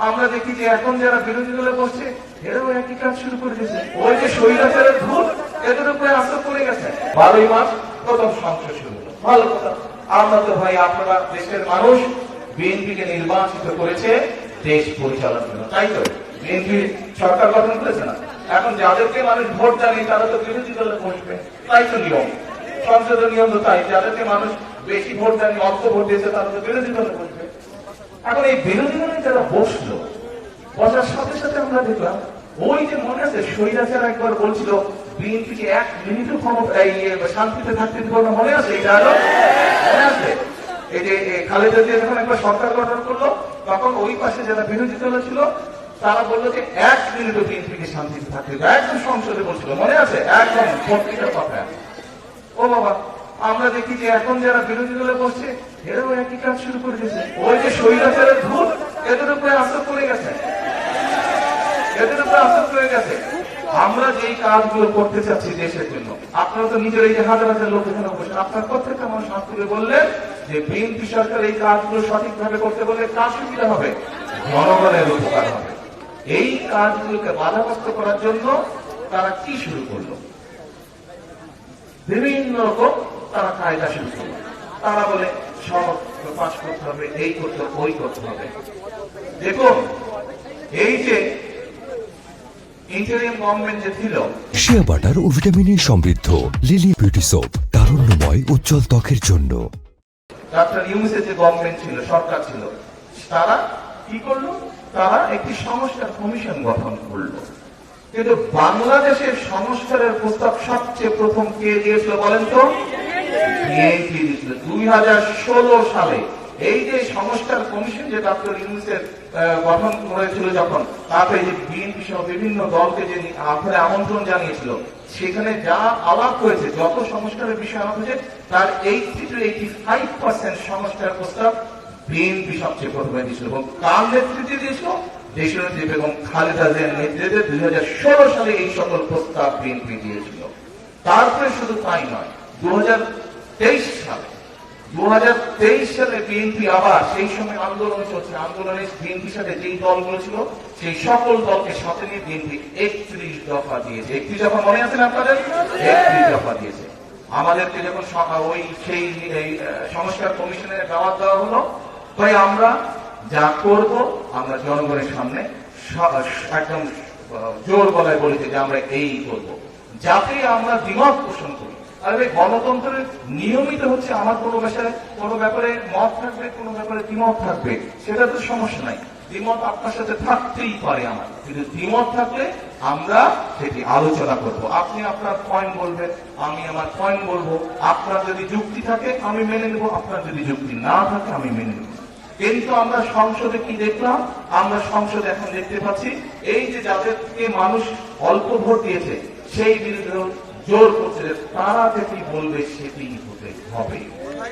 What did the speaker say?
আমরা দেখি যে এখন যারা বিরোধী দলে বসছে এরাও একই কাজ শুরু করে দিয়েছে। ওই যে স্বৈরাচারের ভূত এদের উপরে আসর করে গেছে। 12ই মার্চ প্রথম সংসদ শুরু হলো, ভালো কথা। আমরা তো ভাই, আপনারা দেশের মানুষ বিএনপিকে নির্বাচিত করেছে দেশ পরিচালনার জন্য, তাই তো? বিএনপি সরকার গঠন করেছে না? এখন যাদেরকে মানুষ ভোট জানিয়ে তারা তো বিরোধী দলে বসবে, তাই তো নিয়ম, সংসদের নিয়ম তো তাই। যাদেরকে মানুষ বেশি ভোট জানিয়ে অর্থ ভোট দিয়েছে তারা তো বিরোধী দলে বসবে। এখন এই বিরোধী দলে যারা বসলো, বসার সাথে সাথে আমরা দেখলাম ওই যে মনে আছে স্বৈরাচার একবার বলছিল বিএনপিকে 1 মিনিটও শান্তিতে থাকতে দিব না, মনে আছে? এই ডায়লগ মনে আছে? এই যে খালেদা জিয়া যখন একবার সরকার গঠন করলো তখন ওই পাশে যারা বিরোধী দল ছিল তারা বললো যে 1 মিনিটও বিএনপিকে শান্তিতে থাকতে দিব, একদম সংসদে বলছিল, মনে আছে? একদম পত্রিকার কথা। ও বাবা, আমরা দেখি যে এখন যারা বিরোধী দলে বসছে এরাও একই কাজ শুরু করে দিয়েছে। ওই যে স্বৈরাচারের ভূত এদের উপরে আসর করে গেছে, এদের উপরে আসর করে গেছে। আমরা যেই কাজগুলো করতে চাচ্ছি দেশের জন্য, আপনারা তো নিজের এই যে হাজার হাজার লোক এখানে বসে, আপনার প্রত্যেকটা মানুষ হাত তুলে বললেন যে বিএনপি সরকার এই কাজগুলো সঠিকভাবে করতে বললে কার সুবিধা হবে? জনগণের উপকার হবে। এই কাজগুলোকে বাধাগ্রস্ত করার জন্য তারা কি শুরু করলো? বিভিন্ন রকম তারা কায়দা শুরু করলো। তারা বলে সব পাশ করতে হবে, এই করতে হবে, ওই করতে হবে। দেখুন, এই যে ইন্টারিম গভর্নমেন্ট যে ছিল, শিয়া বাটার ও ভিটামিনে সমৃদ্ধ লিলি বিউটি সোপ, তারুণ্যময় উজ্জ্বল ত্বকের জন্য। ডক্টর ইউনূসের যে গভর্নমেন্ট ছিল, সরকার ছিল, তারা কি করলো? তারা একটি সংস্কার কমিশন গঠন করলো। কিন্তু বাংলাদেশের সংস্কারের প্রস্তাব সবচেয়ে প্রথম কে দিয়েছিল বলেন তো? বিএনপি দিয়েছিল 2016 সালে। এই যে সংস্কার কমিশন যে ডক্টর ইউনূসের গঠন করেছিল যখন, তারপরে যে বিএনপি সহ বিভিন্ন দলকে যে আপনারা আমন্ত্রণ জানিয়েছিল, সেখানে যা আলাপ হয়েছে, যত সংস্কারের বিষয় আলাপ হয়েছে, তার 80 to 85% সংস্কার প্রস্তাব বিএনপি সবচেয়ে প্রথমে দিয়েছিল। এবং কার নেতৃত্বে দিয়েছিল? দেশনেত্রী বেগম খালেদা জিয়ার নেতৃত্বে 2016 সালে এই সকল প্রস্তাব বিএনপি দিয়েছিল। তারপরে শুধু তাই নয়, 2023 সালে বিএনপি আবার, সেই সময় আন্দোলন চলছে, আন্দোলনে বিএনপির সাথে যেই দলগুলো ছিল সেই সকল দলকে সাথে নিয়ে বিএনপি 31 দফা দিয়েছে। 31 দফা মনে আছে না আপনাদের? 31 দফা দিয়েছে। আমাদেরকে যখন সেই সংস্কার কমিশনের দাওয়াত দেওয়া হলো, তাই আমরা যা করব আমরা জনগণের সামনে একদম জোর গলায় বলেছি যে আমরা এই করব, যাতে আমরা দ্বিমত পোষণ করি। আর গণতন্ত্রের নিয়মিত হচ্ছে আমার কোনো ব্যাপারে মত থাকবে, কোনো ব্যাপারে দ্বিমত থাকবে, সেটা তো সমস্যা নাই। দ্বিমত আপনার সাথে থাকতেই পারে আমার, কিন্তু দ্বিমত থাকলে আমরা সেটি আলোচনা করব। আপনি আপনার পয়েন্ট বলবেন, আমি আমার পয়েন্ট বলবো। আপনার যদি যুক্তি থাকে আমি মেনে নেব, আপনার যদি যুক্তি না থাকে আমি মেনে নেব। কিন্তু আমরা সংসদে কি দেখলাম? আমরা সংসদে এখন দেখতে পাচ্ছি এই যে যাদেরকে মানুষ অল্প ভোট দিয়েছে সেই বিরুদ্ধে জোর করছে, তারা যেটি বলবে সেটি হতে হবে।